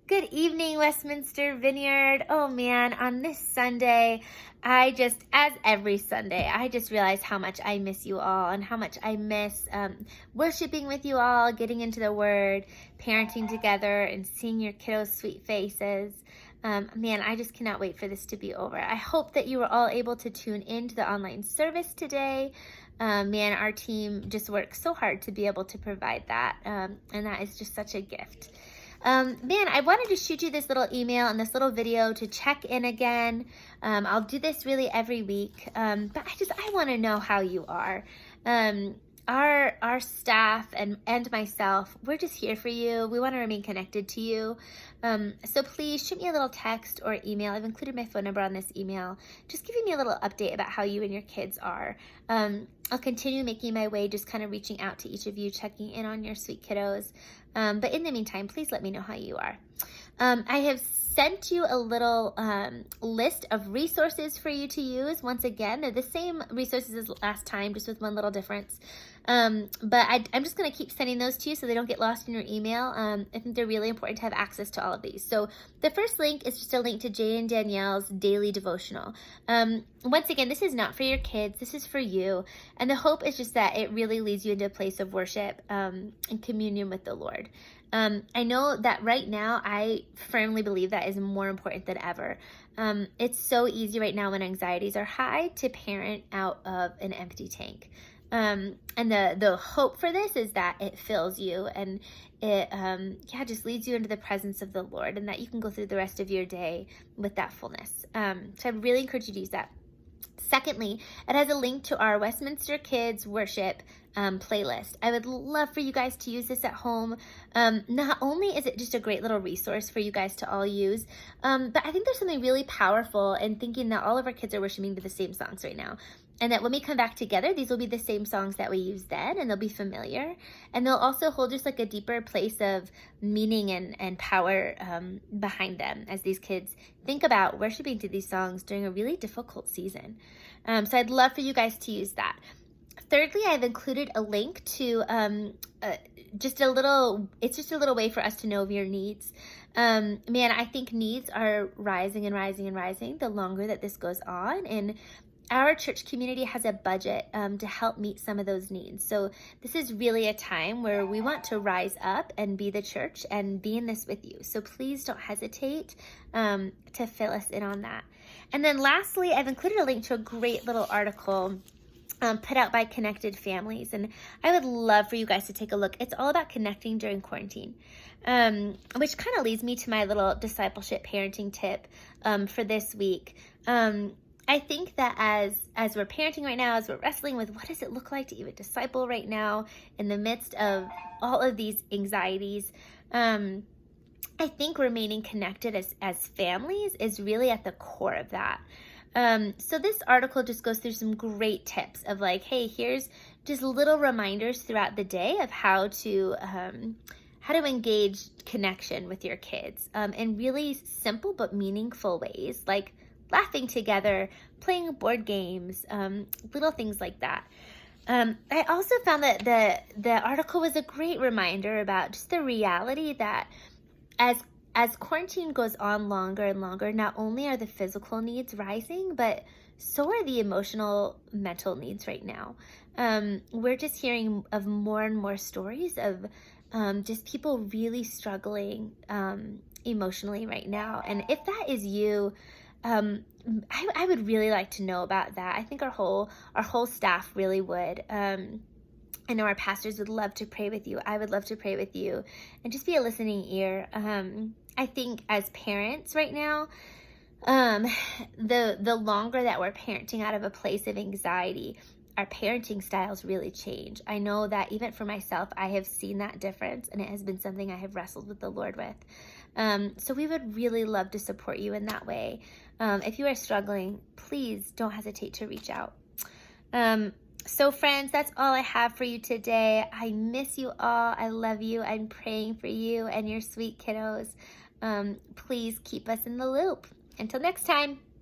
Good evening, Westminster Vineyard. Oh man, on this Sunday, as every Sunday, I just realized how much I miss you all and how much I miss worshiping with you all, getting into the Word, parenting together, and seeing your kiddos' sweet faces. Man, I just cannot wait for this to be over. I hope that you were all able to tune into the online service today. Man, our team just works so hard to be able to provide that, and that is just such a gift. Man, I wanted to shoot you this little email and this little video to check in again. I'll do this really every week, but I want to know how you are. Our staff and myself, we're just here for you. We want to remain connected to you. So please shoot me a little text or email. I've included my phone number on this email. Just giving me a little update about how you and your kids are. I'll continue making my way, just kind of reaching out to each of you, checking in on your sweet kiddos. But in the meantime, please let me know how you are. I have sent you a little list of resources for you to use. Once again, they're the same resources as last time, just with one little difference. But I'm just going to keep sending those to you so they don't get lost in your email. I think they're really important to have access to all of these. So the first link is just a link to Jay and Danielle's daily devotional. Once again, this is not for your kids. This is for you. And the hope is just that it really leads you into a place of worship and communion with the Lord. I know that right now, I firmly believe that is more important than ever. It's so easy right now when anxieties are high to parent out of an empty tank. And the hope for this is that it fills you and it just leads you into the presence of the Lord, and that you can go through the rest of your day with that fullness. So I really encourage you to use that. Secondly, it has a link to our Westminster Kids Worship playlist. I would love for you guys to use this at home. Not only is it just a great little resource for you guys to all use, but I think there's something really powerful in thinking that all of our kids are worshiping to the same songs right now. And that when we come back together, these will be the same songs that we used then, and they'll be familiar. And they'll also hold just like a deeper place of meaning and power behind them as these kids think about worshiping to these songs during a really difficult season. So I'd love for you guys to use that. Thirdly, I've included a link to just a little way for us to know of your needs. Man, I think needs are rising and rising and rising the longer that this goes on. And our church community has a budget to help meet some of those needs. So this is really a time where we want to rise up and be the church and be in this with you. So please don't hesitate to fill us in on that. And then lastly, I've included a link to a great little article put out by Connected Families. And I would love for you guys to take a look. It's all about connecting during quarantine, which kind of leads me to my little discipleship parenting tip for this week. I think that as we're parenting right now, as we're wrestling with what does it look like to even disciple right now in the midst of all of these anxieties, I think remaining connected as families is really at the core of that. So this article just goes through some great tips of like, hey, here's just little reminders throughout the day of how to engage connection with your kids in really simple but meaningful ways, like laughing together, playing board games, little things like that. I also found that the article was a great reminder about just the reality that as quarantine goes on longer and longer, not only are the physical needs rising, but so are the emotional, mental needs right now. We're just hearing of more and more stories of just people really struggling emotionally right now. And if that is you, I would really like to know about that. I think our whole staff really would. I know our pastors would love to pray with you. I would love to pray with you and just be a listening ear. I think as parents right now, the longer that we're parenting out of a place of anxiety, our parenting styles really change. I know that even for myself, I have seen that difference, and it has been something I have wrestled with the Lord with. So we would really love to support you in that way. If you are struggling, please don't hesitate to reach out. So friends, that's all I have for you today. I miss you all. I love you. I'm praying for you and your sweet kiddos. Please keep us in the loop. Until next time.